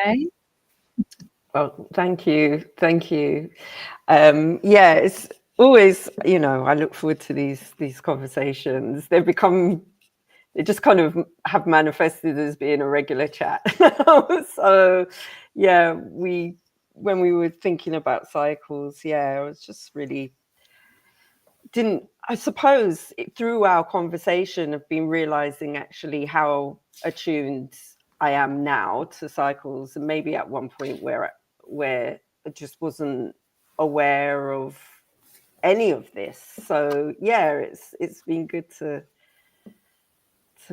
today. Well, thank you. Thank you. Yeah, it's always, I look forward to these conversations. They just kind of have manifested as being a regular chat. So, yeah, when we were thinking about cycles, I was just really I suppose through our conversation I've been realizing actually how attuned I am now to cycles, and maybe at one point where I just wasn't aware of any of this. So it's been good to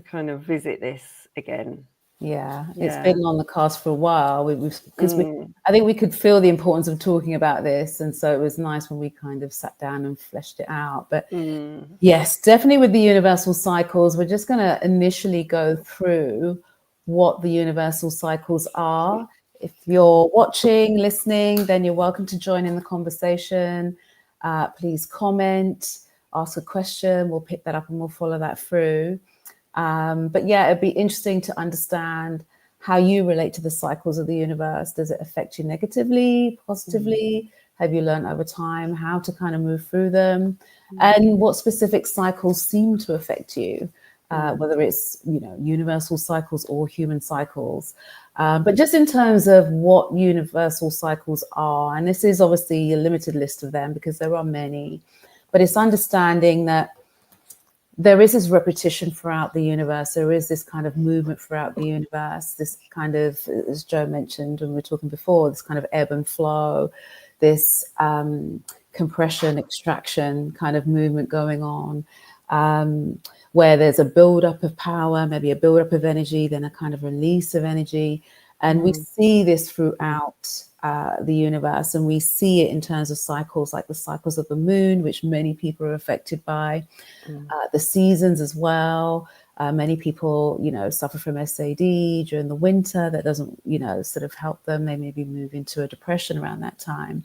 kind of visit this again. Yeah, it's been on the cast for a while. I think we could feel the importance of talking about this, and so it was nice when we kind of sat down and fleshed it out. But yes, definitely with the universal cycles, we're just going to initially go through what the universal cycles are. If you're watching, listening, then you're welcome to join in the conversation. Please comment, ask a question. We'll pick that up and we'll follow that through. But yeah, it'd be interesting to understand how you relate to the cycles of the universe. Does it affect you negatively, positively? Have you learned over time how to kind of move through them? And what specific cycles seem to affect you, whether it's, universal cycles or human cycles. But just in terms of what universal cycles are, and this is obviously a limited list of them because there are many, but it's understanding that there is this repetition throughout the universe. There is this kind of movement throughout the universe, this kind of, as Joe mentioned when we were talking before, this kind of ebb and flow, this compression, extraction kind of movement going on, where there's a buildup of power, maybe a buildup of energy, then a kind of release of energy. And we see this throughout the universe, and we see it in terms of cycles, like the cycles of the moon, which many people are affected by, the seasons as well. Many people, suffer from SAD during the winter. That doesn't, sort of help them. They maybe move into a depression around that time.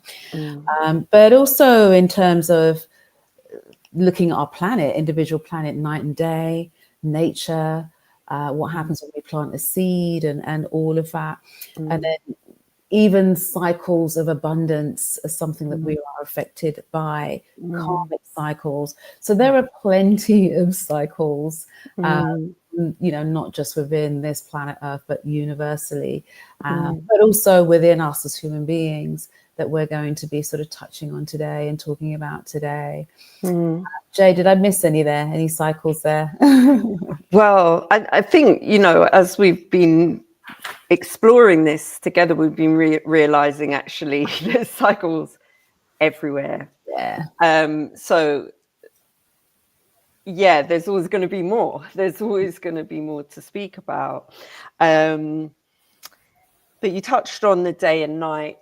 But also in terms of looking at our planet, individual planet, night and day, nature, what happens when we plant a seed and all of that. And then even cycles of abundance are something that we are affected by, karmic cycles. So there are plenty of cycles, not just within this planet Earth, but universally, but also within us as human beings that we're going to be sort of touching on today and talking about today. Jae, did I miss any cycles there? Well, I think, as we've been exploring this together, we've been realizing actually there's cycles everywhere. So there's always going to be more. There's always going to be more to speak about. But you touched on the day and night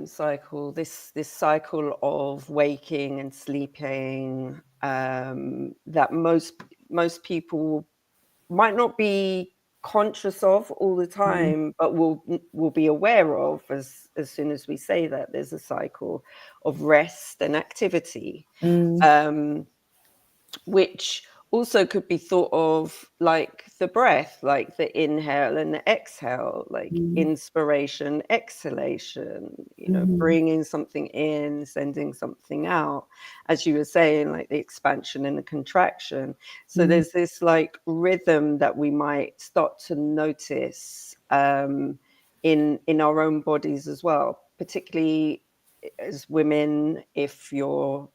cycle, this cycle of waking and sleeping, that most people might not be conscious of all the time, but will be aware of as soon as we say that there's a cycle of rest and activity, which also could be thought of like the breath, like the inhale and the exhale, like inspiration, exhalation, bringing something in, sending something out, as you were saying, like the expansion and the contraction. So there's this like rhythm that we might start to notice in our own bodies as well, particularly as women. If you're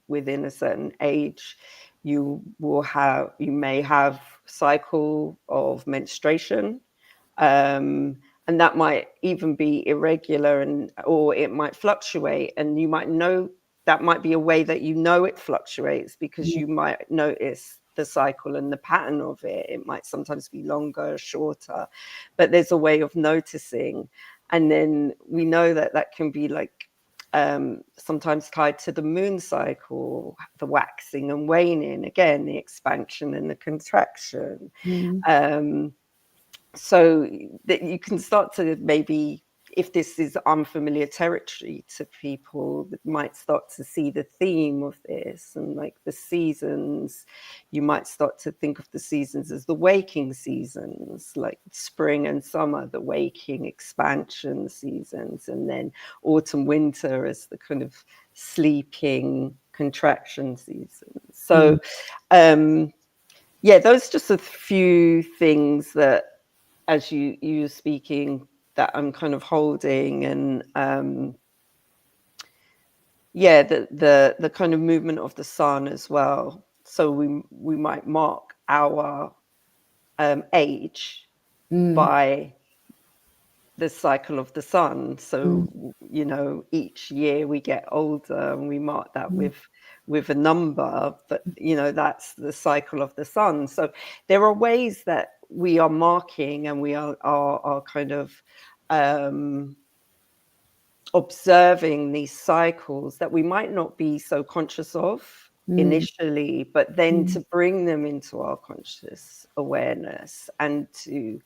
within a certain age, you may have cycle of menstruation, and that might even be irregular, or it might fluctuate, and you might know that might be a way that it fluctuates, because you might notice the cycle and the pattern of it. It might sometimes be longer, shorter, but there's a way of noticing. And then we know that can be like sometimes tied to the moon cycle, the waxing and waning, again, the expansion and the contraction. So that you can start to maybe if this is unfamiliar territory to people, that might start to see the theme of this, and like the seasons, you might start to think of the seasons as the waking seasons, like spring and summer, the waking expansion seasons, and then autumn, winter as the kind of sleeping contraction seasons. So, yeah, those are just a few things that, as you were speaking, that I'm kind of holding, and yeah, the kind of movement of the sun as well. So we might mark our age by the cycle of the sun. So you know, each year we get older, and we mark that with a number, but you know, that's the cycle of the sun. So there are ways that we are marking, and we are kind of observing these cycles that we might not be so conscious of initially, but then to bring them into our conscious awareness, and to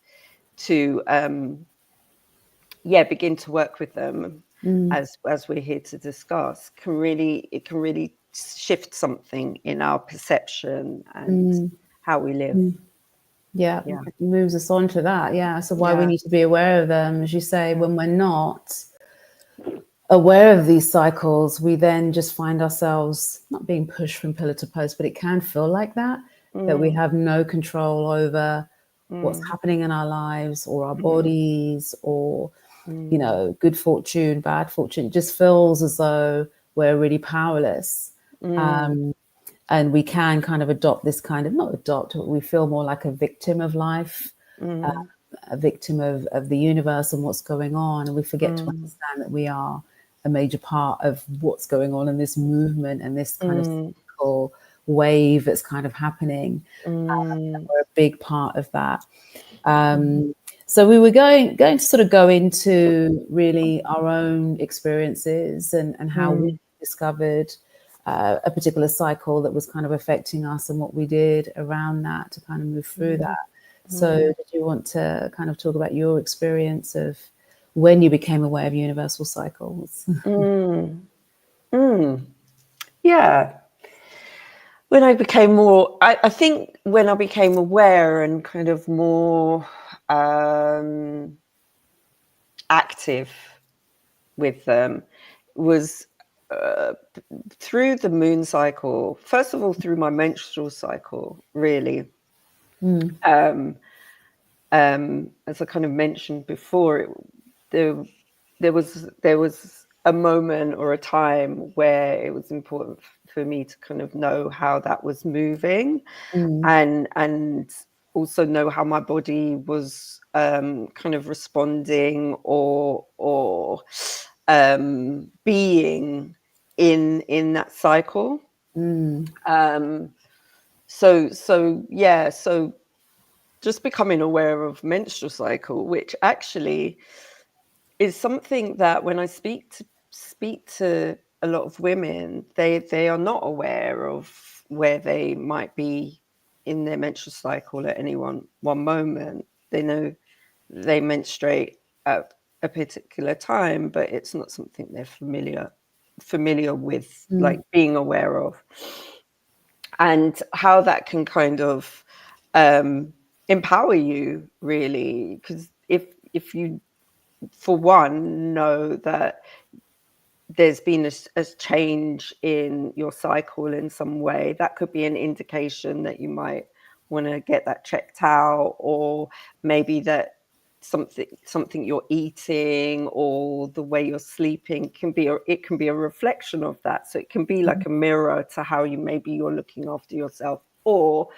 yeah, begin to work with them as we're here to discuss, can really shift something in our perception and how we live. Yeah, it moves us on to that. Yeah, so why we need to be aware of them, as you say. When we're not aware of these cycles, we then just find ourselves not being pushed from pillar to post, but it can feel like that we have no control over what's happening in our lives or our bodies, or you know, good fortune, bad fortune. It just feels as though we're really powerless. And we can kind of adopt this kind of, not adopt, but we feel more like a victim of life, a victim of the universe and what's going on. And we forget to understand that we are a major part of what's going on in this movement and this kind of cyclical wave that's kind of happening. And we're a big part of that. So we were going to sort of go into really our own experiences and how we discovered a particular cycle that was kind of affecting us, and what we did around that to kind of move through that. So did you want to kind of talk about your experience of when you became aware of universal cycles? Yeah. When I became more, I think when I became aware and kind of more active with them was through the moon cycle. First of all, through my menstrual cycle, really. As I kind of mentioned before, there was a moment or a time where it was important for me to kind of know how that was moving, and also know how my body was kind of responding or being in that cycle. So just becoming aware of menstrual cycle, which actually is something that when I speak to a lot of women, they are not aware of where they might be in their menstrual cycle at any one moment. They know they menstruate at a particular time, but it's not something they're familiar with, like being aware of, and how that can kind of empower you, really, because if you, for one, know that there's been a change in your cycle in some way, that could be an indication that you might want to get that checked out, or maybe that something you're eating or the way you're sleeping can be a reflection of that. So it can be like a mirror to how you're looking after yourself, or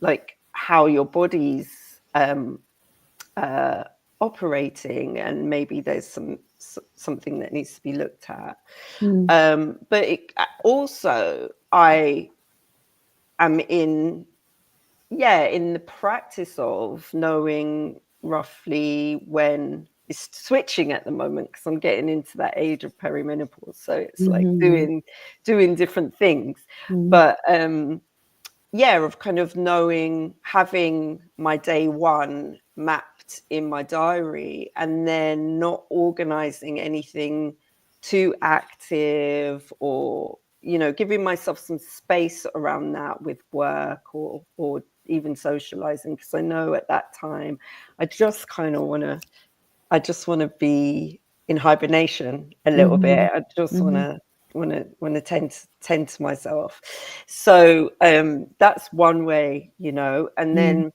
like how your body's operating, and maybe there's something that needs to be looked at. But also, I am in the practice of knowing roughly when it's switching at the moment, because I'm getting into that age of perimenopause. So it's like doing different things. But of kind of knowing, having my day one mapped script in my diary and then not organizing anything too active, or, you know, giving myself some space around that with work or even socializing, because I know at that time I just kind of want to be in hibernation a little bit. I just want to tend to myself. So that's one way, you know. And then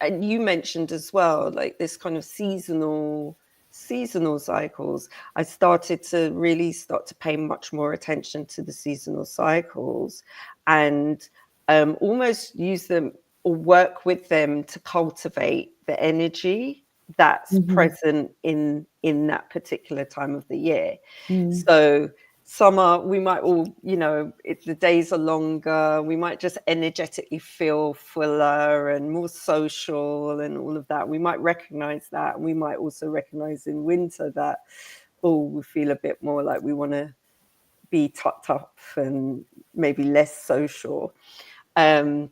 and you mentioned as well, like this kind of seasonal cycles. I started to really pay much more attention to the seasonal cycles, and almost use them or work with them to cultivate the energy that's present in that particular time of the year. So summer, we might all, you know, if the days are longer, we might just energetically feel fuller and more social and all of that. We might recognize that. And we might also recognize in winter that, oh, we feel a bit more like we want to be tucked up and maybe less social. But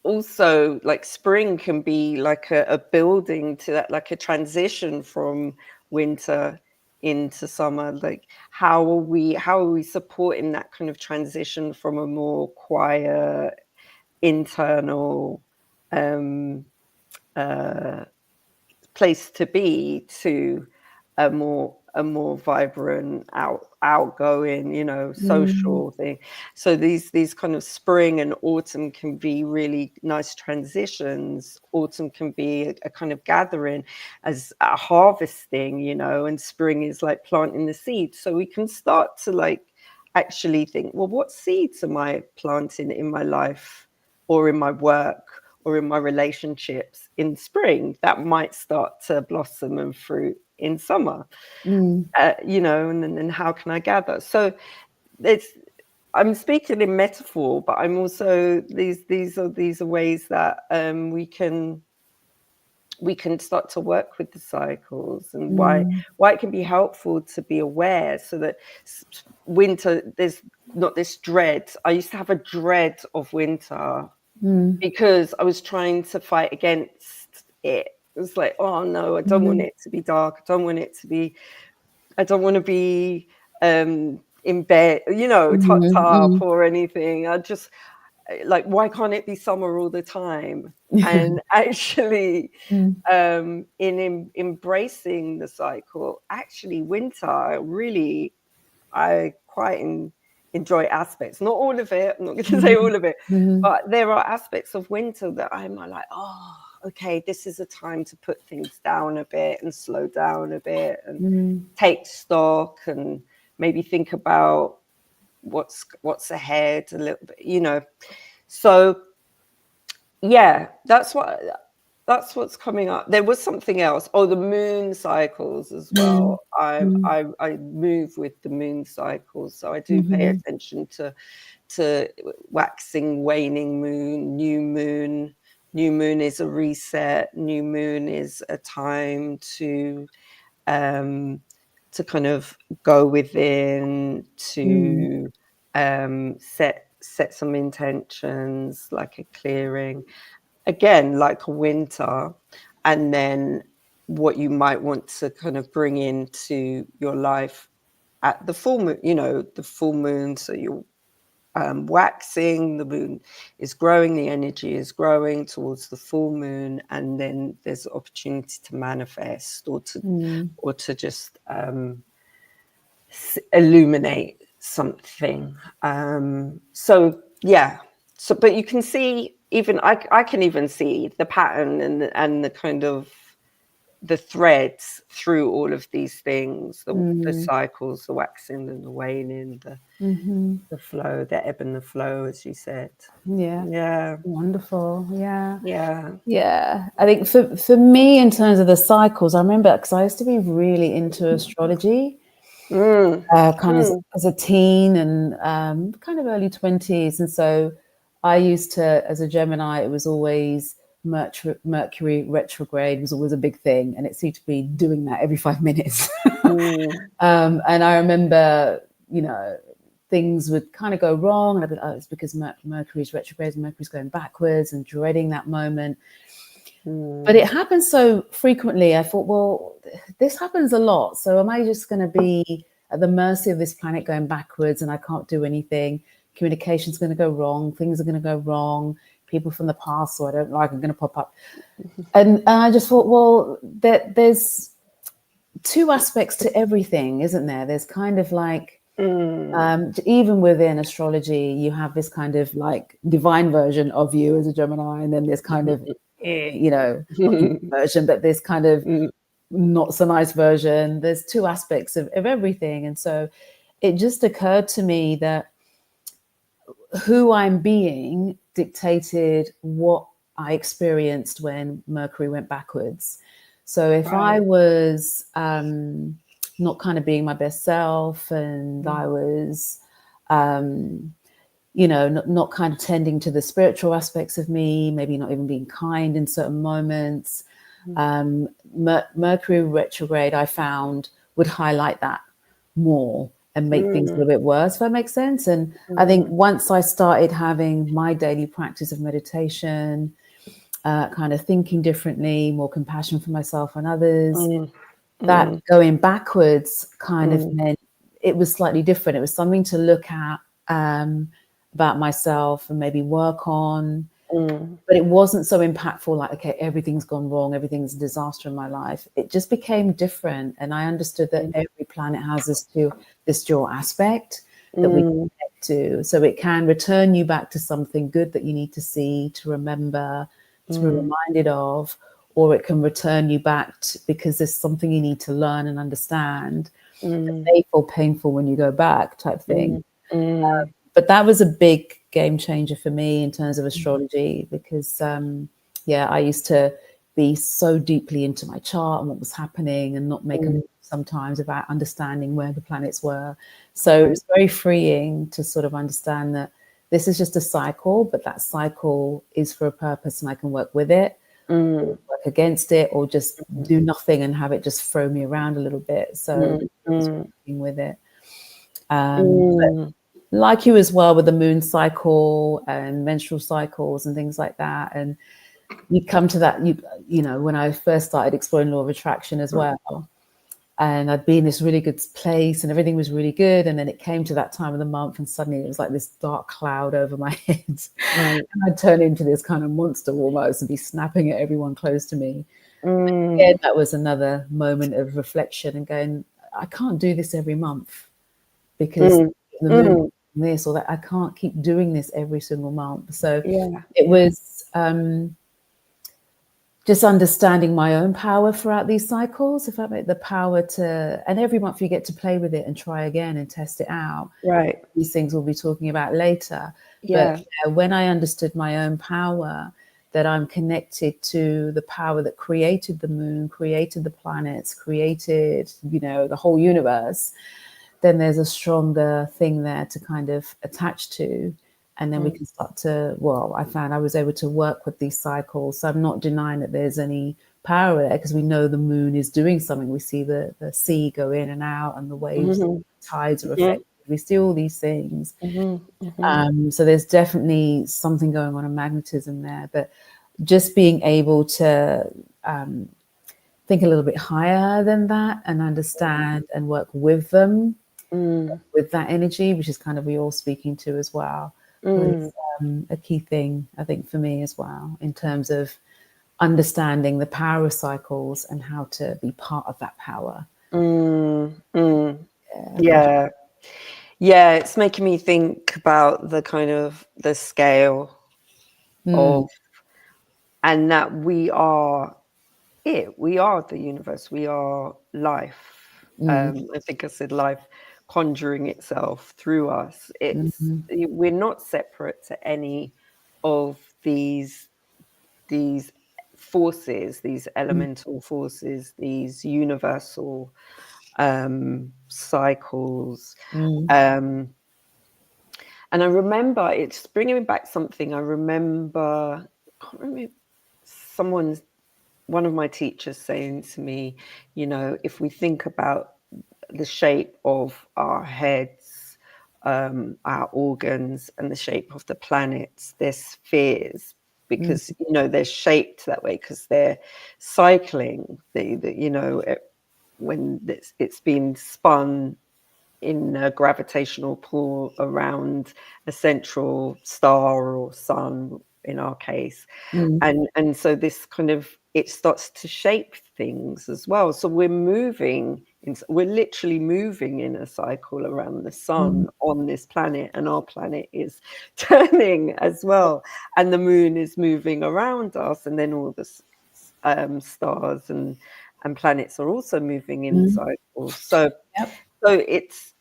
also, like, spring can be like a building to that, like a transition from winter into summer. Like, how are we supporting that kind of transition from a more quiet internal place to be to a more vibrant, outgoing, you know, social thing. So these kind of spring and autumn can be really nice transitions. Autumn can be a kind of gathering as a harvesting, you know, and spring is like planting the seeds. So we can start to like actually think, well, what seeds am I planting in my life or in my work or in my relationships in spring that might start to blossom and fruit in summer? You know, and then how can I gather? So I'm speaking in metaphor, but I'm also these are ways that we can start to work with the cycles, and why it can be helpful to be aware, so that winter, there's not this dread. I used to have a dread of winter because I was trying to fight against it. It was like, oh no, I don't want it to be dark. I don't want to be in bed, you know, tucked up or anything. I just, like, why can't it be summer all the time? And actually, in embracing the cycle, actually winter really, I quite enjoy aspects, not all of it. I'm not going to say all of it, but there are aspects of winter that I'm like, oh, okay, this is a time to put things down a bit and slow down a bit and take stock and maybe think about what's ahead a little bit, you know. So yeah, that's what's coming up. There was something else. Oh, the moon cycles as well. I move with the moon cycles, so I do pay attention to waxing, waning moon, new moon. New moon is a reset. New moon is a time to kind of go within, to set some intentions, like a clearing. Again, like a winter, and then what you might want to kind of bring into your life at the full moon, you know, the full moon. So you're waxing, the moon is growing, the energy is growing towards the full moon, and then there's opportunity to manifest or to just illuminate something. So yeah. So, but you can see, even I can even see the pattern and the kind of the threads through all of these things, the cycles, the waxing and the waning, the flow, the ebb and the flow, as you said. Yeah. Wonderful. Yeah. I think for me, in terms of the cycles, I remember, because I used to be really into astrology kind of as a teen and kind of early 20s, and so I used to, as a Gemini, it was always Mercury retrograde was always a big thing, and it seemed to be doing that every 5 minutes. And I remember, you know, things would kind of go wrong, and I'd be like, oh, it's because Mercury's retrograde and Mercury's going backwards, and dreading that moment. But it happens so frequently. I thought, well, this happens a lot. So am I just going to be at the mercy of this planet going backwards and I can't do anything? Communication's going to go wrong. Things are going to go wrong. People from the past who I don't like are going to pop up. And I just thought, well, there's two aspects to everything, isn't there? There's kind of like, even within astrology, you have this kind of like divine version of you as a Gemini, and then there's kind of, version, but this kind of not so nice version. There's two aspects of everything. And so it just occurred to me that who I'm being dictated what I experienced when Mercury went backwards. So if I was not kind of being my best self, and I was, not kind of tending to the spiritual aspects of me, maybe not even being kind in certain moments, Mercury retrograde, I found, would highlight that more and make things a little bit worse, if that makes sense. And I think once I started having my daily practice of meditation, kind of thinking differently, more compassion for myself and others, that going backwards kind of meant it was slightly different. It was something to look at about myself and maybe work on. But it wasn't so impactful, like, okay, everything's gone wrong, everything's a disaster in my life. It just became different. And I understood that every planet has this dual aspect that we connect to. So it can return you back to something good that you need to see, to remember, to be reminded of, or it can return you back because there's something you need to learn and understand. Painful, painful when you go back type thing. But that was a big game changer for me in terms of astrology, because I used to be so deeply into my chart and what was happening and not make a move sometimes about understanding where the planets were. So it was very freeing to sort of understand that this is just a cycle, but that cycle is for a purpose and I can work with it, work against it, or just do nothing and have it just throw me around a little bit. So I was working with it. But like you as well, with the moon cycle and menstrual cycles and things like that. And you come to that, when I first started exploring law of attraction as well, and I'd be in this really good place and everything was really good. And then it came to that time of the month and suddenly it was like this dark cloud over my head. And I'd turn into this kind of monster almost and be snapping at everyone close to me. Again, that was another moment of reflection and going, I can't do this every month because the moon, this or that, I can't keep doing this every single month. So it was just understanding my own power throughout these cycles, if I make the power to, and every month you get to play with it and try again and test it out. Right. These things we'll be talking about later. But when I understood my own power, that I'm connected to the power that created the moon, created the planets, created, the whole universe, then there's a stronger thing there to kind of attach to. And then we can start to, I found I was able to work with these cycles. So I'm not denying that there's any power there, because we know the moon is doing something. We see the sea go in and out and the waves, the tides are affected. We see all these things. So there's definitely something going on in magnetism there. But just being able to think a little bit higher than that and understand and work with them, with that energy, which is kind of we all speaking to as well, was a key thing, I think, for me as well, in terms of understanding the power of cycles and how to be part of that power. Yeah, it's making me think about the kind of the scale of, and that we are the universe, we are life. I think I said life conjuring itself through us. We're not separate to any of these forces, these elemental forces, these universal cycles. And I remember it's bringing me back something. I can't remember one of my teachers saying to me, if we think about the shape of our heads, our organs, and the shape of the planets, their spheres, because you know they're shaped that way because they're cycling. You know, when it's been spun in a gravitational pull around a central star or sun in our case, and so this kind of, it starts to shape things as well. So we're literally moving in a cycle around the sun on this planet, and our planet is turning as well, and the moon is moving around us, and then all the stars and planets are also moving in cycles. So it's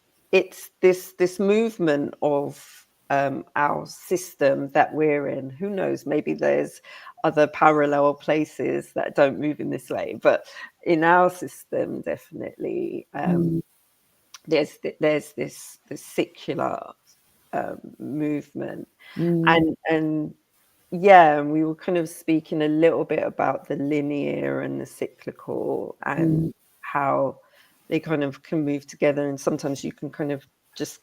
this movement of our system that we're in. Who knows? Maybe there's other parallel places that don't move in this way, but in our system, definitely, there's this secular movement, and yeah, and we were kind of speaking a little bit about the linear and the cyclical, and how they kind of can move together, and sometimes you can kind of just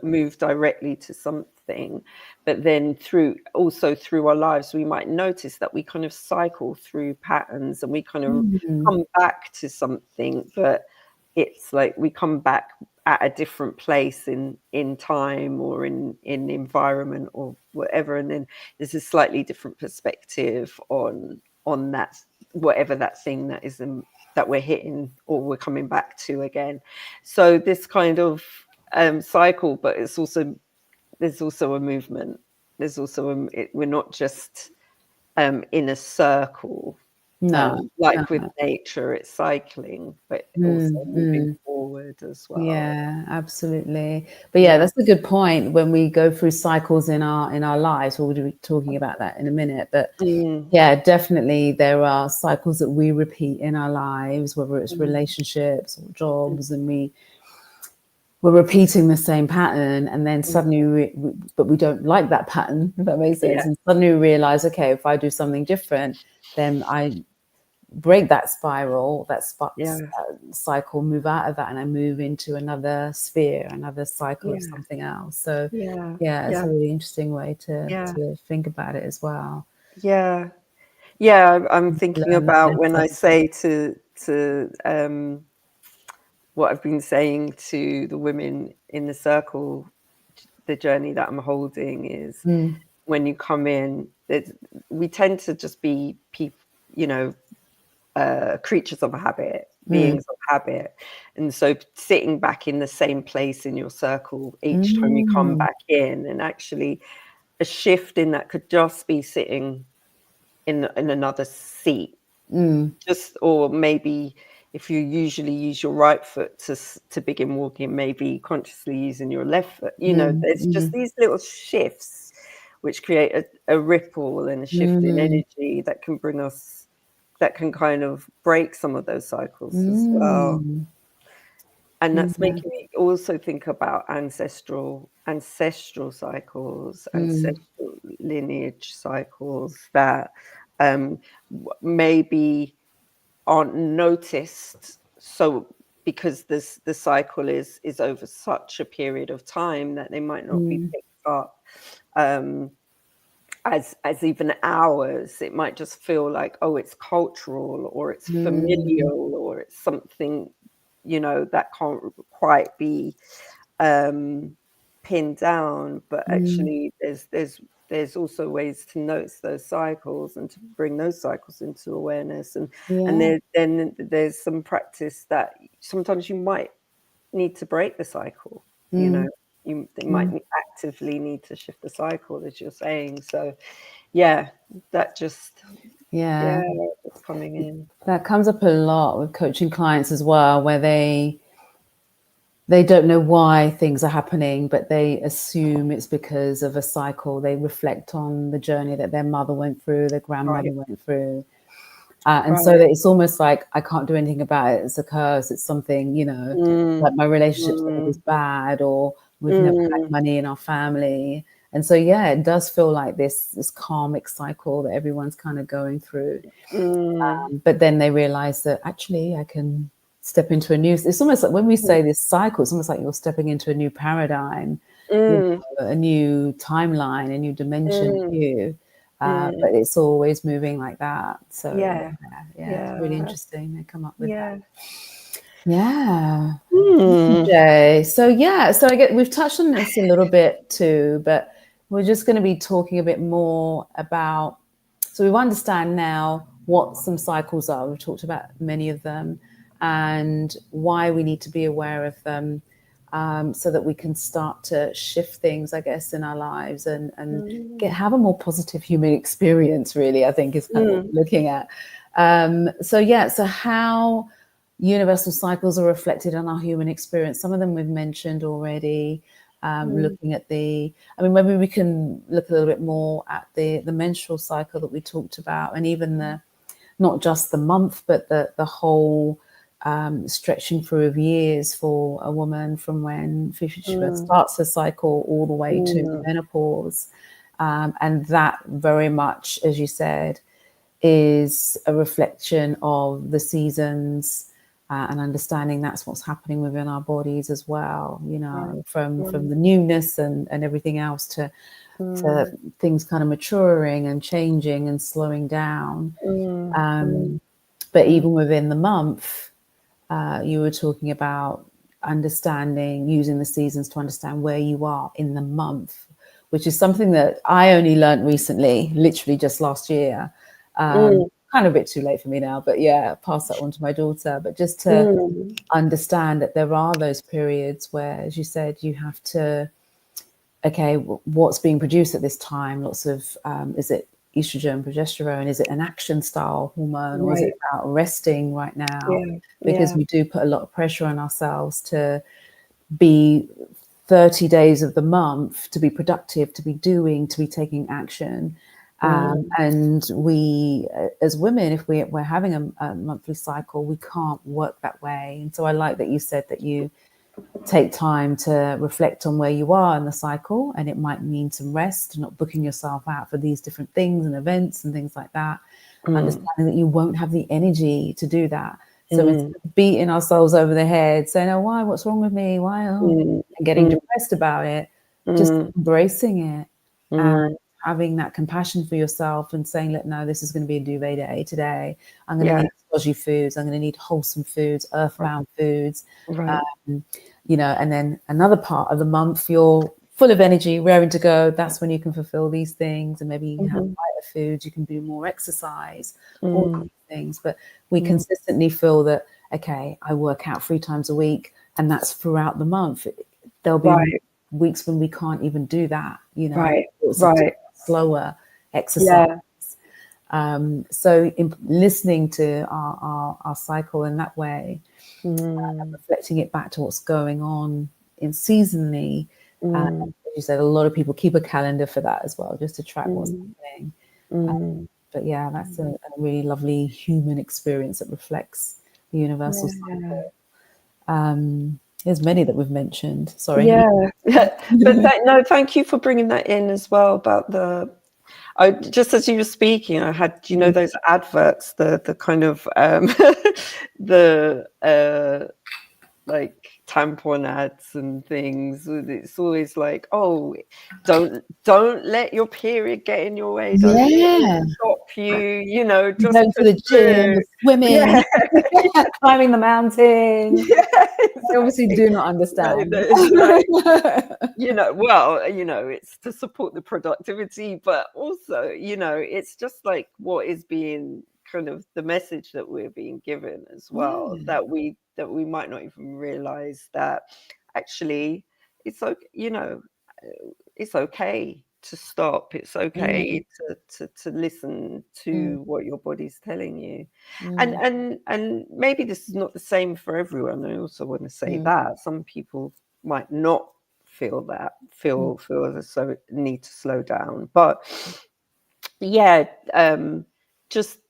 move directly to something, but then through our lives we might notice that we kind of cycle through patterns, and we kind of come back to something, but it's like we come back at a different place in time or in environment or whatever, and then there's a slightly different perspective on that, whatever that thing that is that we're hitting or we're coming back to again. So this kind of cycle, but there's also a movement. There's also we're not just in a circle. With nature, it's cycling, but also moving forward as well. Yeah, absolutely. But yeah, that's a good point. When we go through cycles in our lives, we'll be talking about that in a minute. But yeah, definitely there are cycles that we repeat in our lives, whether it's relationships or jobs, and we're repeating the same pattern, and then suddenly but we don't like that pattern, if that makes sense. And suddenly we realize, okay, if I do something different, then I break that spiral, cycle, move out of that, and I move into another sphere, another cycle of something else. So it's a really interesting way to think about it as well. I'm thinking about when I say to what I've been saying to the women in the circle, the journey that I'm holding is when you come in, we tend to just be people, you know, creatures of habit, beings of habit. And so sitting back in the same place in your circle each time you come back in, and actually a shift in that could just be sitting in another seat, or maybe if you usually use your right foot to begin walking, maybe consciously using your left foot. You know, there's just these little shifts which create a ripple and a shift in energy that can bring us, that can kind of break some of those cycles as well. And that's making me also think about ancestral cycles, ancestral lineage cycles that maybe aren't noticed. So because the cycle is over such a period of time that they might not be picked up as even ours. It might just feel like, oh, it's cultural, or it's familial, or it's something, you know, that can't quite be pinned down. But actually there's also ways to notice those cycles and to bring those cycles into awareness, and then there's some practice that sometimes you might need to break the cycle. You know, they might actively need to shift the cycle, as you're saying. So that just it's coming in. That comes up a lot with coaching clients as well, where they don't know why things are happening, but they assume it's because of a cycle. They reflect on the journey that their mother went through, their grandmother went through. And so that it's almost like, I can't do anything about it. It's a curse. It's something, you know, like my relationship's always bad, or we've never had money in our family. And so, it does feel like this karmic cycle that everyone's kind of going through. But then they realize that actually I can step into it's almost like when we say this cycle, it's almost like you're stepping into a new paradigm, you know, a new timeline, a new dimension, but it's always moving like that. So Yeah. It's really interesting they come up with that. Jay. So I get we've touched on this a little bit too, but we're just going to be talking a bit more about, so we understand now what some cycles are. We've talked about many of them and why we need to be aware of them, so that we can start to shift things, I guess, in our lives and have a more positive human experience, really, I think is kind of what we're looking at. So how universal cycles are reflected in our human experience. Some of them we've mentioned already. Looking at maybe we can look a little bit more at the menstrual cycle that we talked about, and even not just the month, but the whole stretching through of years for a woman from when she starts her cycle all the way to menopause. And that very much, as you said, is a reflection of the seasons, and understanding that's what's happening within our bodies as well, from the newness and everything else to things kind of maturing and changing and slowing down. But even within the month, you were talking about using the seasons to understand where you are in the month, which is something that I only learned recently, literally just last year. Kind of a bit too late for me now, but pass that on to my daughter. But just to understand that there are those periods where, as you said, you have to, what's being produced at this time? Lots of, is it estrogen, progesterone? Is it an action style hormone, or is it about resting right now? Because we do put a lot of pressure on ourselves to be 30 days of the month, to be productive, to be doing, to be taking action. And we, as women, if we're having a monthly cycle, we can't work that way. And so I like that you said that you take time to reflect on where you are in the cycle, and it might mean some rest, not booking yourself out for these different things and events and things like that. Understanding that you won't have the energy to do that. So instead of beating ourselves over the head, saying, "Oh, why? What's wrong with me? Why?" And getting depressed about it, just embracing it and having that compassion for yourself and saying, "Look, no, this is going to be a duvet day today. I'm going to need dodgy foods. I'm going to need wholesome foods, earthbound foods." And then another part of the month, you're full of energy, raring to go. That's when you can fulfill these things, and maybe you have lighter foods. You can do more exercise, all these things. But we consistently feel that, I work out 3 times a week, and that's throughout the month. There'll be weeks when we can't even do that. Slower exercise. So listening to our cycle in that way, reflecting it back to what's going on in seasonally. As you said, a lot of people keep a calendar for that as well, just to track what's happening. But that's a really lovely human experience that reflects the universal cycle. There's many that we've mentioned. Sorry. But thank you for bringing that in as well about just as you were speaking, I had, those adverts, the kind of like tampon ads and things. It's always like, "Oh, don't let your period get in your way. Don't let it stop you. Just going to the gym, swimming, climbing the mountain." They obviously do not understand. It's to support the productivity, but also, it's just like what is being kind of the message that we're being given as well, that we might not even realize that actually it's okay, it's okay to stop. It's okay to listen to what your body's telling you. And maybe this is not the same for everyone. I also want to say that some people might not feel as though need to slow down. But just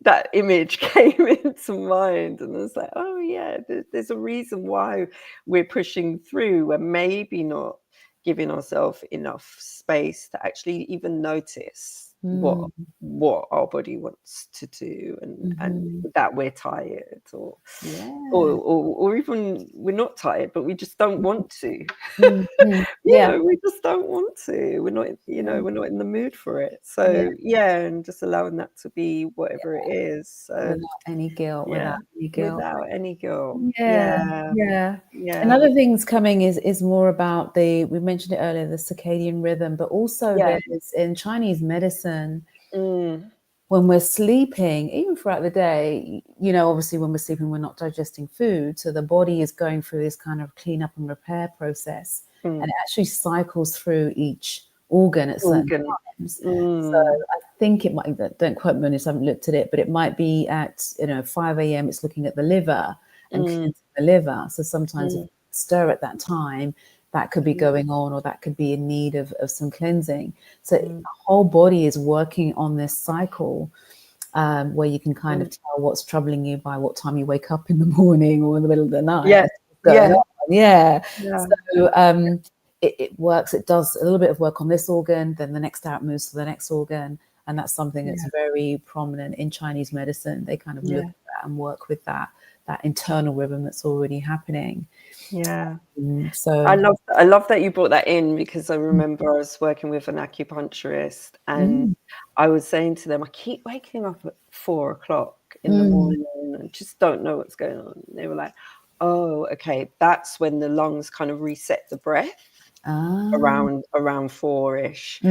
that image came into mind, and I was like, oh yeah, there's a reason why we're pushing through. We're maybe not giving ourselves enough space to actually even notice what our body wants to do, and that we're tired, or even we're not tired, but we just don't want to. We just don't want to. We're not, we're not in the mood for it. So and just allowing that to be whatever it is. So, without any guilt. without any guilt. Yeah. Another thing's coming is more about we mentioned it earlier, the circadian rhythm, but also there's in Chinese medicine, when we're sleeping, even throughout the day, obviously when we're sleeping, we're not digesting food. So the body is going through this kind of cleanup and repair process. And it actually cycles through each organ at certain times. So I think it might, don't quote me on this, I haven't looked at it, but it might be at 5 a.m. it's looking at the liver and cleansing the liver. So sometimes if you stir at that time, that could be going on, or that could be in need of some cleansing. So the whole body is working on this cycle, where you can kind of tell what's troubling you by what time you wake up in the morning or in the middle of the night. So it works. It does a little bit of work on this organ, then the next hour it moves to the next organ. And that's something that's very prominent in Chinese medicine. They kind of look at that and work with that internal rhythm that's already happening. So I love that you brought that in, because I remember I was working with an acupuncturist, and I was saying to them, I keep waking up at 4 o'clock in the morning and just don't know what's going on. And they were like, oh, okay, that's when the lungs kind of reset the breath around 4-ish.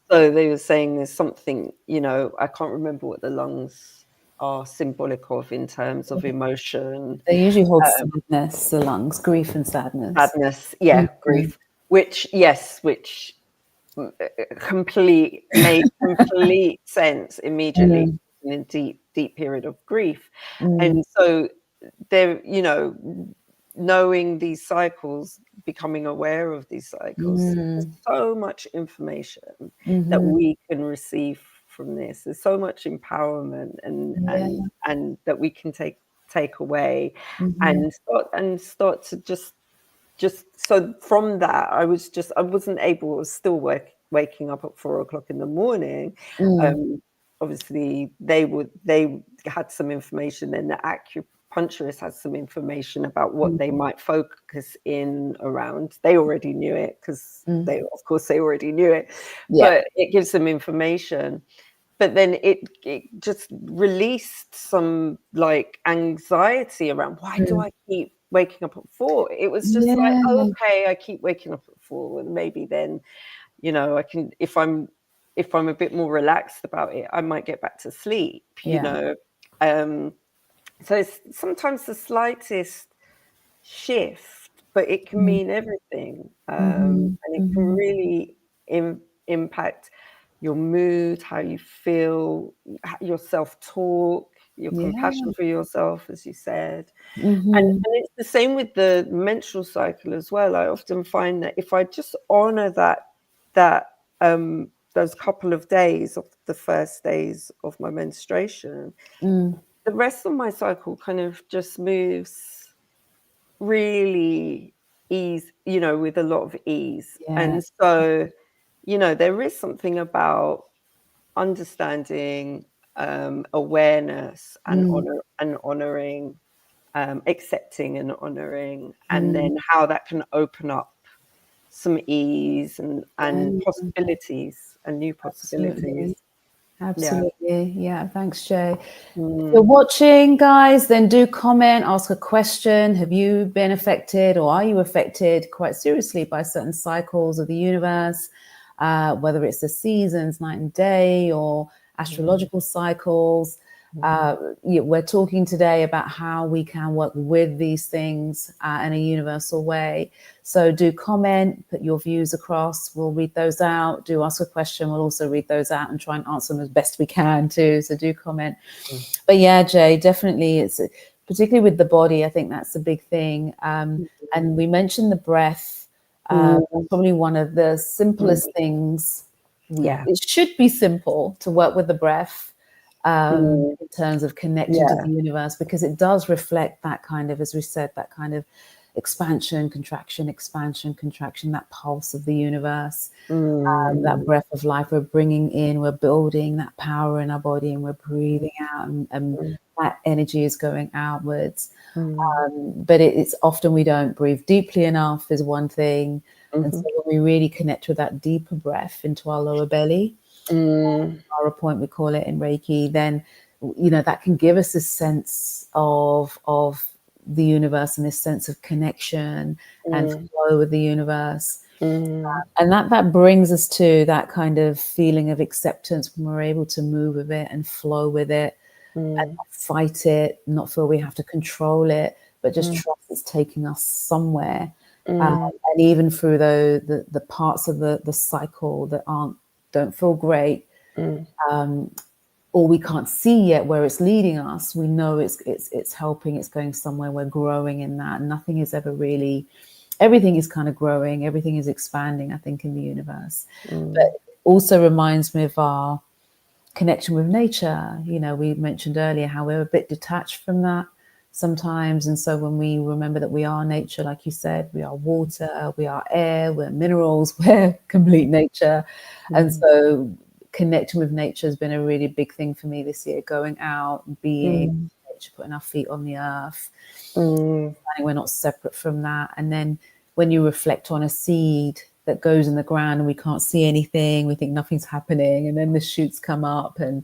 So they were saying there's something, I can't remember what the lungs are symbolic of in terms of emotion. They usually hold sadness, the lungs, grief and sadness. Grief, which made complete sense immediately in a deep period of grief. And so there, knowing these cycles, becoming aware of these cycles, there's so much information that we can receive from this. There's so much empowerment and that we can take away and start to just so from that I was still waking up at 4 o'clock in the morning. Obviously they had some information, then the acupuncturist had some information about what they might focus in around. They already knew it, because they already knew it, but it gives them information. But then it just released some anxiety around, why do I keep waking up at 4? It was just okay, I keep waking up at 4, and maybe then, I can, if I'm a bit more relaxed about it, I might get back to sleep, So it's sometimes the slightest shift, but it can mean everything, and it can really impact your mood, how you feel, your self-talk, your compassion for yourself, as you said. And it's the same with the menstrual cycle as well. I often find that if I just honor those couple of days of the first days of my menstruation, the rest of my cycle kind of just moves really with a lot of ease. And so there is something about understanding, awareness, and honoring, accepting and honoring, and then how that can open up some ease and possibilities and new possibilities. Absolutely. Yeah. Thanks, Jae. If you're watching, guys, then do comment, ask a question. Have you been affected, or are you affected quite seriously by certain cycles of the universe, whether it's the seasons, night and day, or astrological cycles? We're talking today about how we can work with these things in a universal way. So do comment, put your views across. We'll read those out. Do ask a question. We'll also read those out and try and answer them as best we can too. So do comment. But yeah, Jae, definitely, it's particularly with the body. I think that's a big thing. And we mentioned the breath. Probably one of the simplest things. It should be simple to work with the breath. In terms of connecting to the universe, because it does reflect that kind of, as we said, that kind of expansion, contraction, that pulse of the universe, that breath of life we're bringing in, we're building that power in our body, and we're breathing out, and that energy is going outwards. But it's often we don't breathe deeply enough is one thing. And so when we really connect with that deeper breath into our lower belly, our point we call it in Reiki, then that can give us this sense of the universe and this sense of connection and flow with the universe. And that brings us to that kind of feeling of acceptance when we're able to move with it and flow with it, and not fight it, not feel we have to control it, but just trust it's taking us somewhere. And even through the parts of the cycle that don't feel great, or we can't see yet where it's leading us, we know it's helping, it's going somewhere, we're growing in that. Nothing is ever really, everything is kind of growing, everything is expanding, I think, in the universe. But it also reminds me of our connection with nature. We mentioned earlier how we're a bit detached from that sometimes. And so when we remember that we are nature, like you said, we are water, we are air, we're minerals, we're complete nature. And so connecting with nature has been a really big thing for me this year, going out, being nature, putting our feet on the earth. We're not separate from that. And then when you reflect on a seed that goes in the ground and we can't see anything, we think nothing's happening, and then the shoots come up, and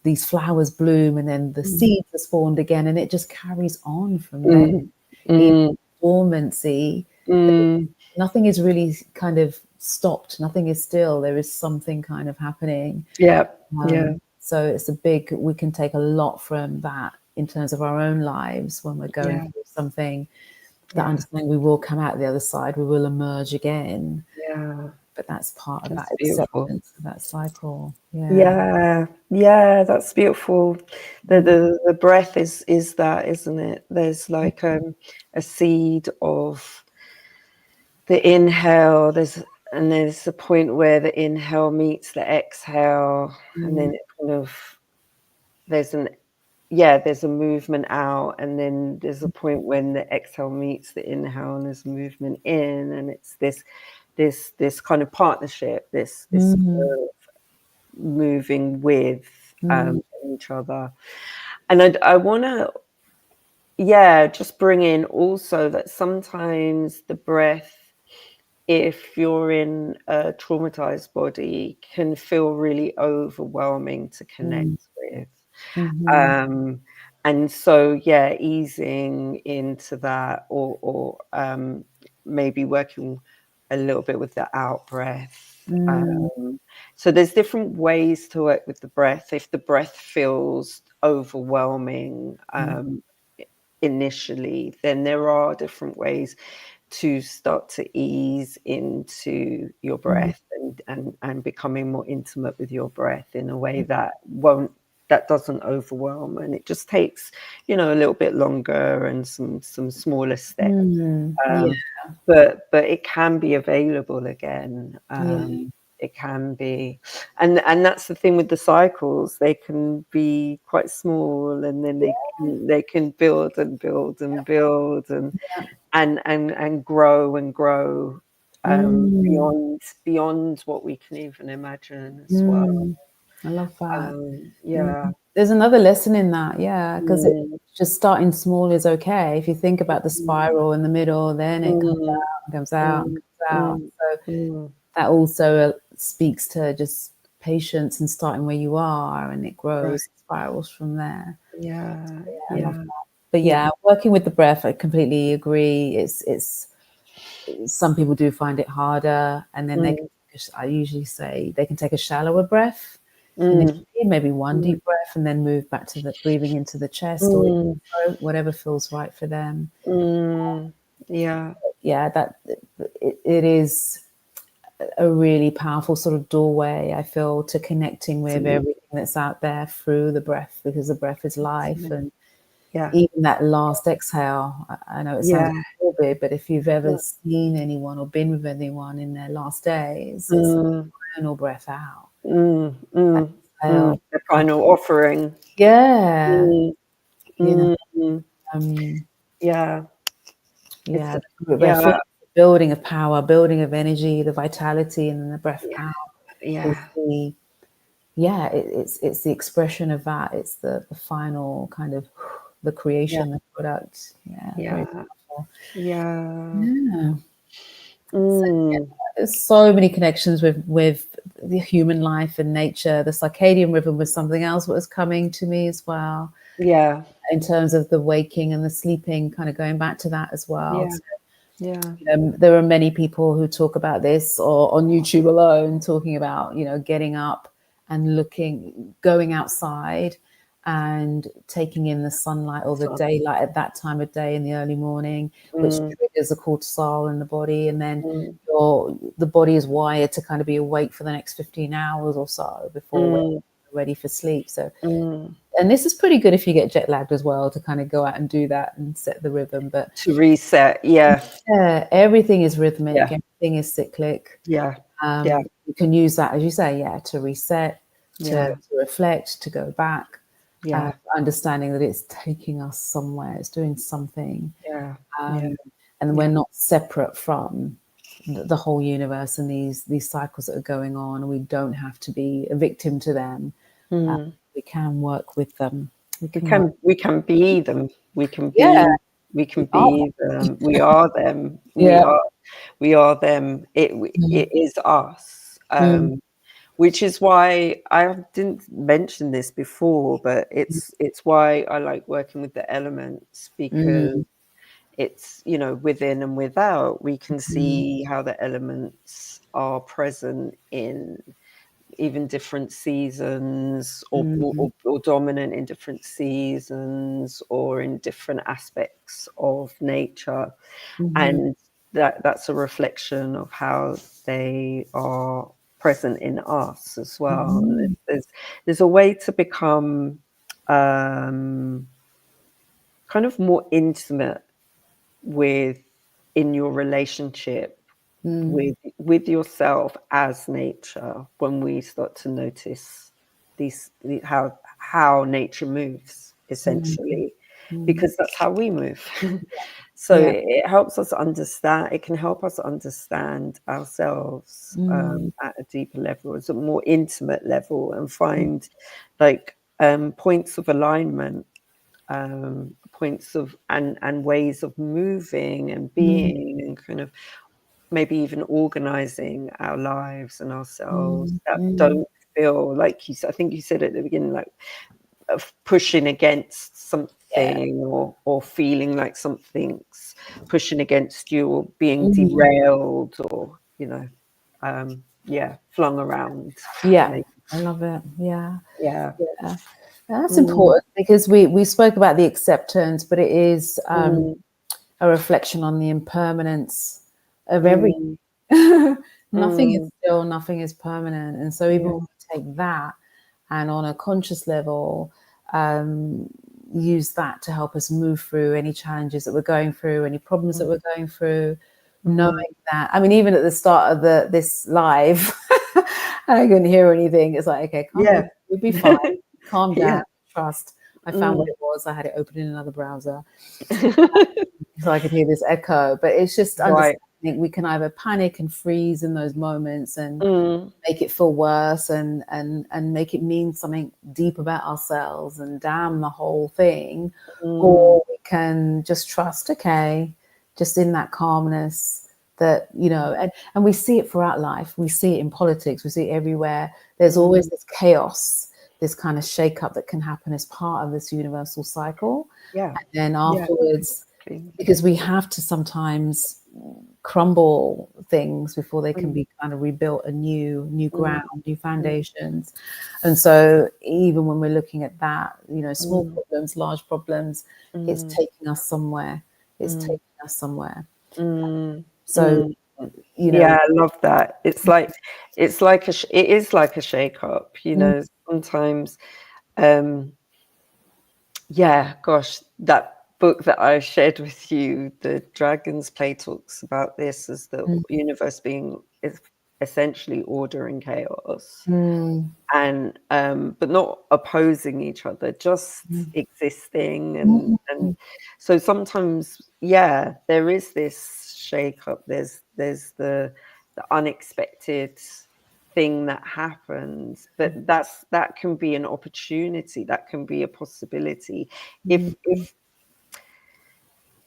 these flowers bloom, and then the seeds are spawned again, and it just carries on from there. In dormancy, nothing is really kind of stopped, nothing is still, there is something kind of happening. So it's we can take a lot from that in terms of our own lives when we're going through something, that understanding we will come out the other side, we will emerge again. But that's part of that acceptance of that cycle. That's beautiful. The breath is that, isn't it? There's like a seed of the inhale, there's a point where the inhale meets the exhale, and then it kind of there's a movement out, and then there's a point when the exhale meets the inhale, and there's movement in, and it's this kind of partnership, this moving with each other. And I want to just bring in also that sometimes the breath, if you're in a traumatized body, can feel really overwhelming to connect with. And so easing into that, or maybe working a little bit with the out breath. So there's different ways to work with the breath. If the breath feels overwhelming initially, then there are different ways to start to ease into your breath and becoming more intimate with your breath in a way that doesn't overwhelm, and it just takes a little bit longer and some smaller steps. But it can be available again. It can be, and that's the thing with the cycles. They can be quite small, and then they can build and build and build and grow and grow beyond what we can even imagine as well. I love that. There's another lesson in that, because just starting small is okay. If you think about the spiral in the middle, then it comes out. So that also speaks to just patience and starting where you are, and it grows, spirals from there. I love that. But working with the breath, I completely agree. It's some people do find it harder, and then I usually say they can take a shallower breath initially, maybe one deep breath, and then move back to the breathing into the chest or the throat, whatever feels right for them. That it is a really powerful sort of doorway, I feel, to connecting with everything that's out there through the breath, because the breath is life. And even that last exhale, I know it sounds morbid, but if you've ever seen anyone or been with anyone in their last days, it's the final breath out. The final offering. Yeah, yeah, building of power, building of energy, the vitality, and then the breath out is yeah, the it's the expression of that. It's the final kind of the yeah, creation, the product. Yeah, very yeah, powerful. yeah. Yeah. So, yeah, Mm, there's so many connections with the human life and nature. The circadian rhythm was something else that was coming to me as well, yeah, in terms of the waking and the sleeping, kind of going back to that as well. yeah, yeah. There are many people who talk about this, or on YouTube alone, talking about, getting up and going outside and taking in the sunlight or the So, daylight at that time of day in the early morning, which triggers the cortisol in the body. And then the body is wired to kind of be awake for the next 15 hours or so before we're ready for sleep. So, and this is pretty good if you get jet lagged as well, to kind of go out and do that and set the rhythm. But to reset. Yeah, yeah, everything is rhythmic, yeah, everything is cyclic. yeah, yeah, You can use that, as you say, to reset, to yeah, reflect, to go back, yeah, understanding that it's taking us somewhere, it's doing something, yeah, yeah, and we're yeah. not separate from the whole universe and these cycles that are going on, and we don't have to be a victim to them. We can work with them. We can work. We can be them. We can Yeah, be we are. them. We are them. Yeah. We are them. Mm, It is us. mm, Which is why I didn't mention this before, but it's why I like working with the elements, because mm, it's, within and without. We can mm, see how the elements are present in even different seasons, mm, or dominant in different seasons, or in different aspects of nature. mhm, And that's a reflection of how they are present in us as well. And mhm, there's a way to become kind of more intimate in your relationship mm, with yourself as nature, when we start to notice how nature moves, mm, essentially, mm. because that's how we move. So Yeah. it helps us understand. It can help us understand ourselves Mm, at a deeper level, as a more intimate level, and mm, find like points of alignment, points of and ways of moving and mm, being, and kind of maybe even organizing our lives and ourselves mm, that mm. don't feel like I think you said at the beginning, like of pushing against Yeah. something, or feeling like something's pushing against you, or being Mhm. derailed, or flung around. Yeah. Maybe. I love it. Yeah. Yeah. Yeah. That's Mm, important, because we spoke about the acceptance, but it is mm, a reflection on the impermanence of everything. mm, Nothing is mm, still, nothing is permanent. And so even yeah. when we take that and on a conscious level, um, use that to help us move through any challenges that we're going through, any problems that Mm, we're going through, knowing mm, that, I mean, even at the start of this live, I couldn't hear anything. It's like, okay, calm down, yeah. you'll be fine, calm Yeah. down, trust. I found what Mm. it was. I had it open in another browser, so I could hear this echo. But it's just Right. understanding we can either panic and freeze in those moments and Mm, make it feel worse, and make it mean something deep about ourselves and damn the whole thing, mm, or we can just trust, okay, just in that calmness, that and we see it throughout life. We see it in politics, we see it everywhere. There's always mm. this chaos, this kind of shake up that can happen as part of this universal cycle. Yeah. And then Yeah. afterwards, Exactly. because we have to sometimes crumble things before they can Mm, be kind of rebuilt a new mm, ground, new mm, foundations. And so even when we're looking at that, small mm, problems, large problems, it's mm, taking us somewhere. It's mm, taking us somewhere. mm, So, mm. you Yeah, know, I love that. It is like a shake up, mm, sometimes. Um, yeah, gosh, that book that I shared with you, The Dragon's Play, talks about this as the mm, universe being is essentially order and chaos, and but not opposing each other, just existing. And so sometimes, yeah, there is this shake up. There's the unexpected thing that happens, but that can be an opportunity, that can be a possibility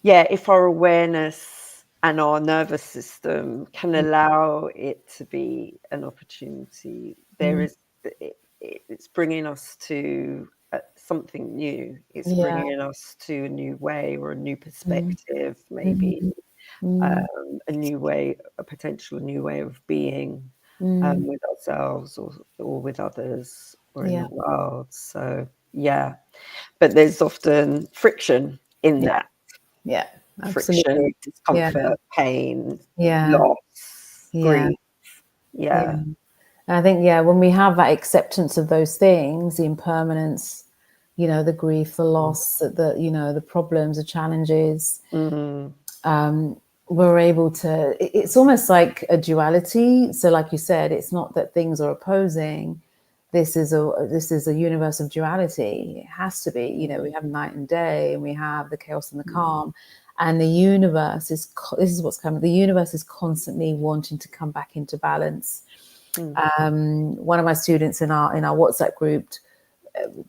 if our awareness and our nervous system can allow it to be an opportunity. There is it's bringing us to something new. It's bringing us to a new way or a new perspective, maybe a new way, a potential new way of being with ourselves or with others or in the world. So but there's often friction in that. Yeah, Friction, absolutely. discomfort, pain, Yeah. loss, Yeah. grief. Yeah. I think, when we have that acceptance of those things, the impermanence, the grief, the loss, the problems, the challenges, we're able to, it's almost like a duality. So like you said, it's not that things are opposing. This is a universe of duality. It has to be, we have night and day, and we have the chaos and the calm. And the universe this is what's coming. The universe is constantly wanting to come back into balance. One of my students in our WhatsApp group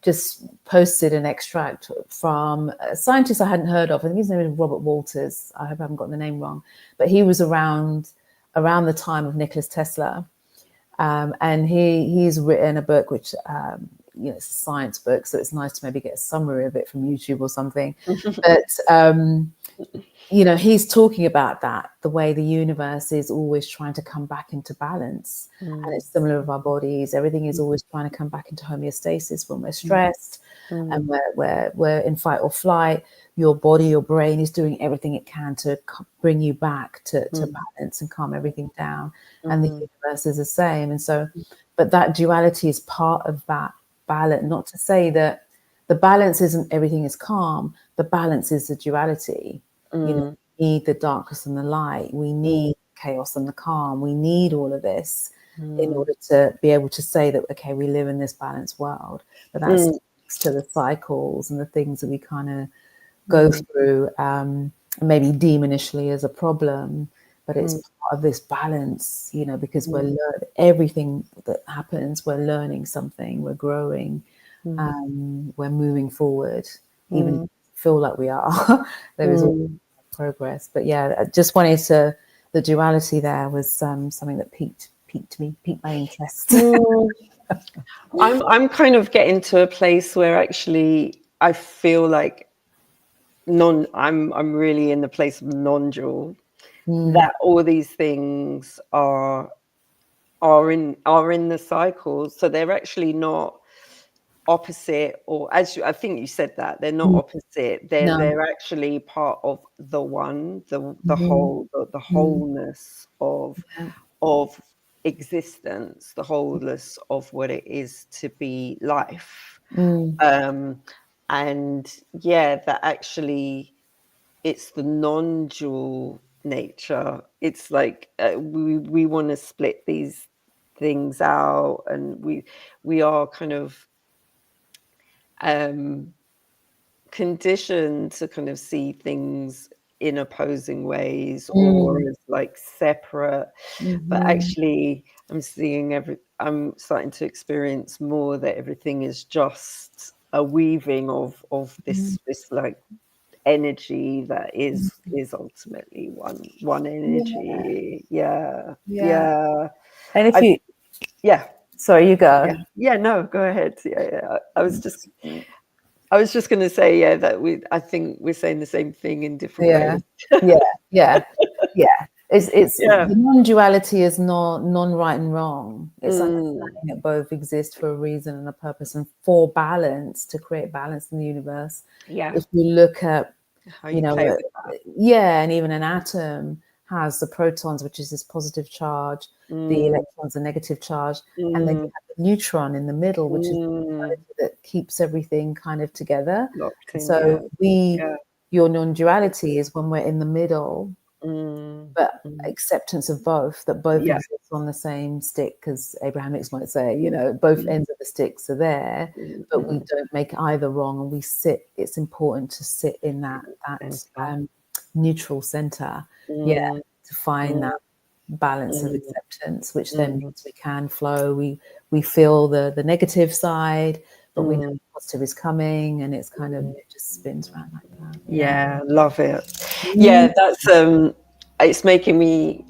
just posted an extract from a scientist I hadn't heard of. I think his name is Robert Walters. I hope I haven't got the name wrong, but he was around the time of Nikola Tesla, and he's written a book which it's a science book, so it's nice to maybe get a summary of it from YouTube or something. But he's talking about that, the way the universe is always trying to come back into balance. And it's similar with our bodies. Everything is always trying to come back into homeostasis when we're stressed and we're in fight or flight. Your body, your brain is doing everything it can to bring you back to balance and calm everything down. And the universe is the same. And so, but that duality is part of that balance. Not to say that the balance isn't everything is calm. The balance is the duality. We need the darkness and the light. We need chaos and the calm. We need all of this in order to be able to say that, okay, we live in this balanced world. But that's to the cycles and the things that we kind of go through, maybe deem initially as a problem, but it's part of this balance, because we're learning everything that happens. We're learning something. We're growing. We're moving forward, even if we feel like we are. There is all progress. But I just wanted to. The duality there was something that piqued my interest. I'm kind of getting to a place where actually I feel like I'm really in the place of non-dual. That all these things are in the cycles, so they're actually not opposite, or I think you said that they're not opposite. They're actually part of the one, the whole, the wholeness of existence, the wholeness of what it is to be life. And that actually it's the non-dual nature. It's like we want to split these things out, and we are kind of conditioned to kind of see things in opposing ways or as like separate. But actually I'm starting to experience more that everything is just a weaving of this like energy that is ultimately one energy. Yeah. And if sorry, you go. No, go ahead. I was just going to say that I think we're saying the same thing in different ways. It's the non-duality is non-right and wrong. It's understanding that both exist for a reason and a purpose, and for balance, to create balance in the universe. If you look at how you play with that. And even an atom has the protons, which is this positive charge, the electrons, a negative charge, and then you have the neutron in the middle, which is the duality that keeps everything kind of together. Locked in, so your non-duality is when we're in the middle, but acceptance of both, that both exist on the same stick, because Abraham Hicks might say, you know, both ends of the sticks are there, but we don't make either wrong, and we sit. It's important to sit in that neutral center, to find that balance of acceptance, which then means we can flow. We feel the negative side, but we know the positive is coming, and it's kind of, it just spins around like that. Yeah, love it. Yeah, that's it's making me.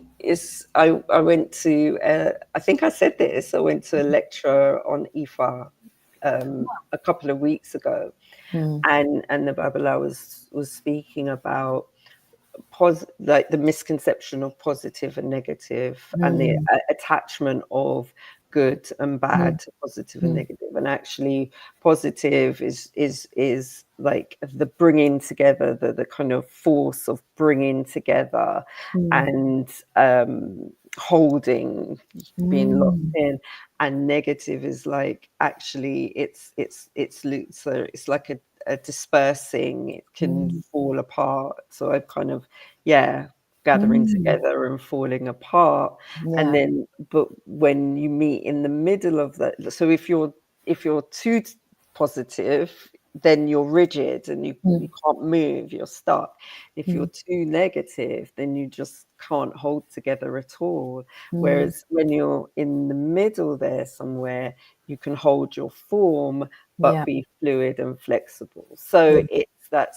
I went to I think I said this. I went to a lecture on IFA a couple of weeks ago, and the Babala was speaking about like the misconception of positive and negative, and the attachment of good and bad to positive and negative. And actually positive is like the bringing together, the kind of force of bringing together and holding, being locked in. And negative is like, actually it's loose, so it's like a dispersing, it can fall apart. So I've kind of gathering together and falling apart. And then, but when you meet in the middle of that, so if you're too positive, then you're rigid and you can't move, you're stuck. If you're too negative, then you just can't hold together at all. Whereas when you're in the middle there somewhere, you can hold your form but be fluid and flexible. So it's that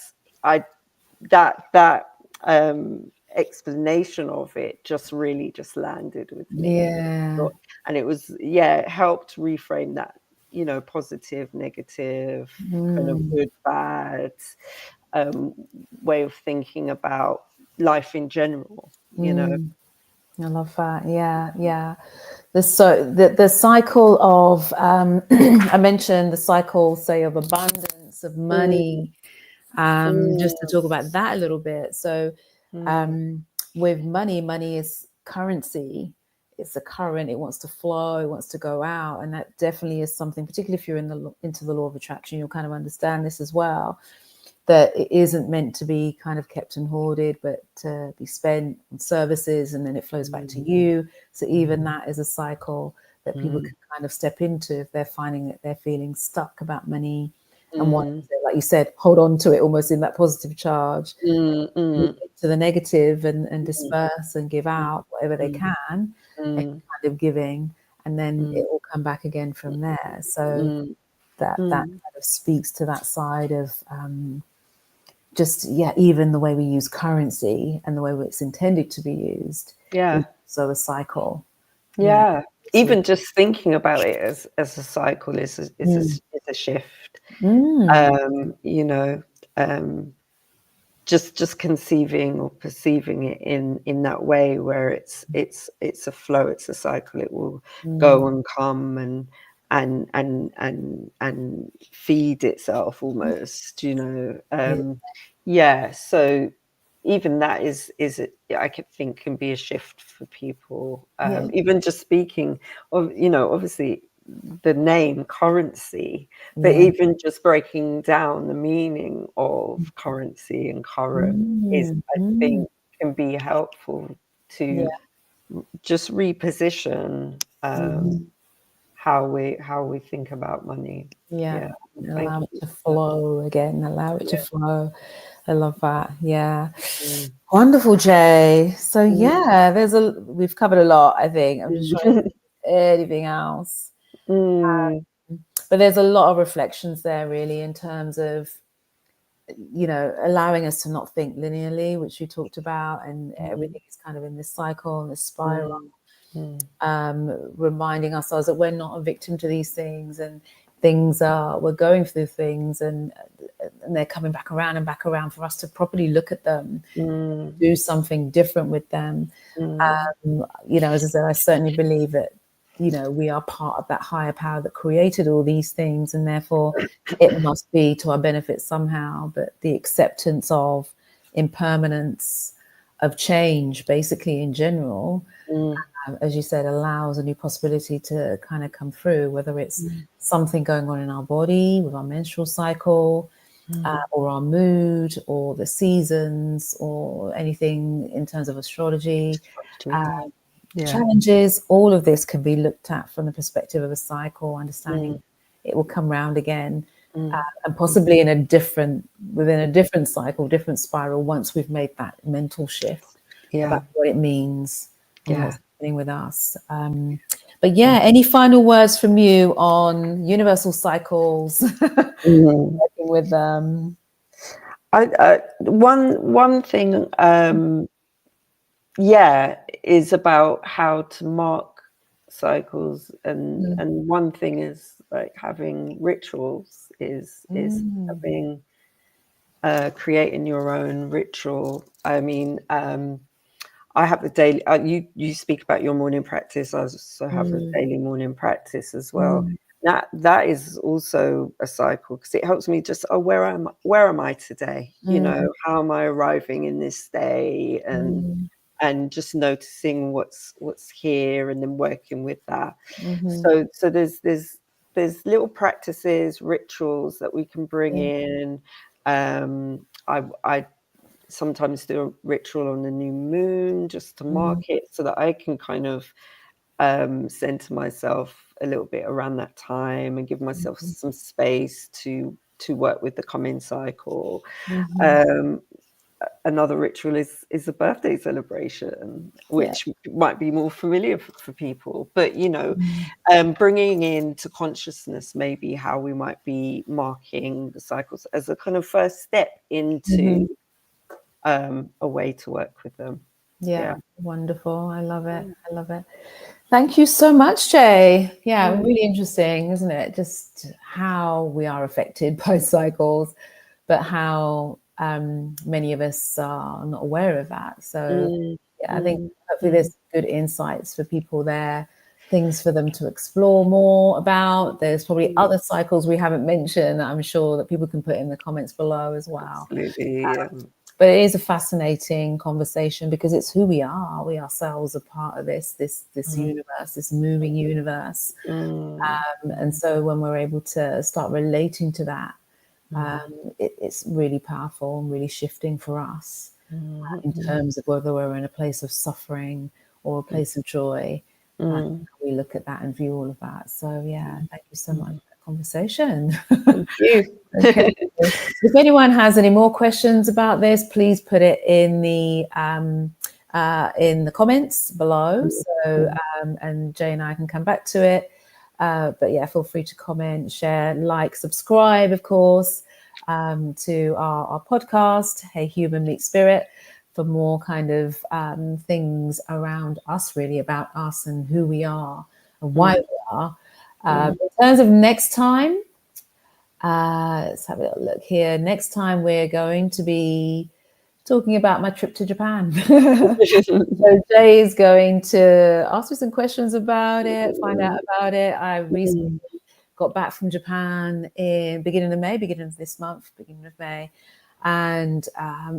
explanation of it just really just landed with me. And it was it helped reframe that, you know, positive, negative, kind of good, bad way of thinking about life in general, you know. I love that. The cycle of I mentioned the cycle, say, of abundance, of money, just to talk about that a little bit. So with money is currency. It's a current, it wants to flow, it wants to go out. And that definitely is something, particularly if you're into the law of attraction, you'll kind of understand this as well, that it isn't meant to be kind of kept and hoarded, but to be spent on services, and then it flows back to you. So even that is a cycle that people can kind of step into if they're finding that they're feeling stuck about money and want to, like you said, hold on to it almost in that positive charge, to the negative, and disperse and give out whatever they can, and kind of giving, and then it will come back again from there. So that kind of speaks to that side of even the way we use currency and the way it's intended to be used. So a cycle. Even just thinking about it as a cycle is a shift. You know, just conceiving or perceiving it in that way, where it's a flow, it's a cycle. It will go and come and feed itself almost, you know. So even that is I could think can be a shift for people. Even just speaking of, you know, obviously the name currency, but even just breaking down the meaning of currency and current is, I think, can be helpful to just reposition how we think about money. Allow it to flow again, allow it to flow. I love that. Wonderful, Jae. So we've covered a lot, I think. I'm just trying to think of anything else. But there's a lot of reflections there, really, in terms of, you know, allowing us to not think linearly, which you talked about, and everything is kind of in this cycle and this spiral. Reminding ourselves that we're not a victim to these things, and we're going through things, and they're coming back around and back around for us to properly look at them, do something different with them. You know, as I said, I certainly believe that, you know, we are part of that higher power that created all these things, and therefore it must be to our benefit somehow. But the acceptance of impermanence, of change, basically in general, as you said, allows a new possibility to kind of come through, whether it's something going on in our body with our menstrual cycle, or our mood, or the seasons, or anything in terms of astrology. Challenges, all of this can be looked at from the perspective of a cycle, understanding it will come round again, and possibly within a different cycle, different spiral, once we've made that mental shift about what it means and what's happening with us. But any final words from you on universal cycles? Working with them. One thing, is about how to mark cycles, and one thing is like having rituals, is having creating your own ritual. I mean, I have the daily. You speak about your morning practice. I also have a daily morning practice as well. That is also a cycle, because it helps me just, where am I today? You know, how am I arriving in this day, and just noticing what's here, and then working with that. So there's little practices, rituals that we can bring in. I sometimes do a ritual on the new moon, just to mark it, so that I can kind of center myself a little bit around that time, and give myself some space to work with the coming cycle. Another ritual is a birthday celebration, which might be more familiar for people, but you know, bringing into consciousness maybe how we might be marking the cycles as a kind of first step into a way to work with them. Wonderful. I love it. Thank you so much, Jae. Really interesting, isn't it? Just how we are affected by cycles, but how many of us are not aware of that. So I think hopefully there's good insights for people there, things for them to explore more about. There's probably other cycles we haven't mentioned that I'm sure that people can put in the comments below as well. Absolutely. But it is a fascinating conversation, because it's who we are. We ourselves are part of this universe, this moving universe. And so when we're able to start relating to that, it's really powerful and really shifting for us in terms of whether we're in a place of suffering or a place of joy. We look at that and view all of that. So thank you so much for that conversation. Thank you. Okay. If anyone has any more questions about this, please put it in the comments below. So and Jae and I can come back to it. But feel free to comment, share, like, subscribe, of course, to our podcast, Hey Human Meet Spirit, for more kind of things around us, really about us and who we are and why we are. In terms of next time, let's have a little look here. Next time we're going to be talking about my trip to Japan. So Jae is going to ask me some questions about it, find out about it. I recently got back from Japan in beginning of this month, beginning of May. And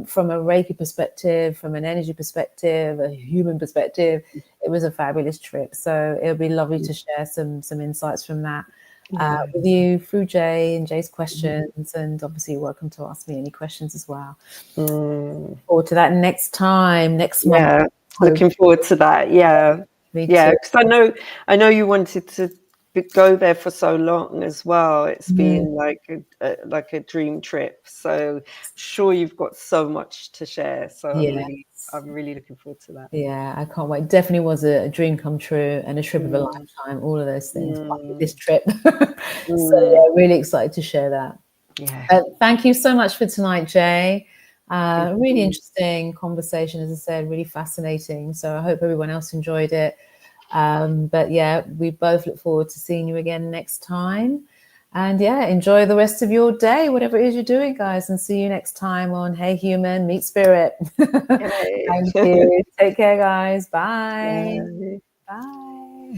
from a Reiki perspective, from an energy perspective, a human perspective, it was a fabulous trip. So it'll be lovely to share some insights from that with you through Jae and Jae's questions. And obviously you're welcome to ask me any questions as well. Forward to that next month. Looking forward to that. Because I know you wanted to go there for so long as well. It's been like a dream trip. So sure, you've got so much to share. So I'm really looking forward to that. Yeah, I can't wait. Definitely was a dream come true and a trip of a lifetime. All of those things. This trip. So really excited to share that. Thank you so much for tonight, Jae. Really interesting conversation, as I said, really fascinating. So I hope everyone else enjoyed it. But we both look forward to seeing you again next time. And enjoy the rest of your day, whatever it is you're doing, guys, and see you next time on Hey Human Meet Spirit. Thank you. Take care, guys. Bye. Bye.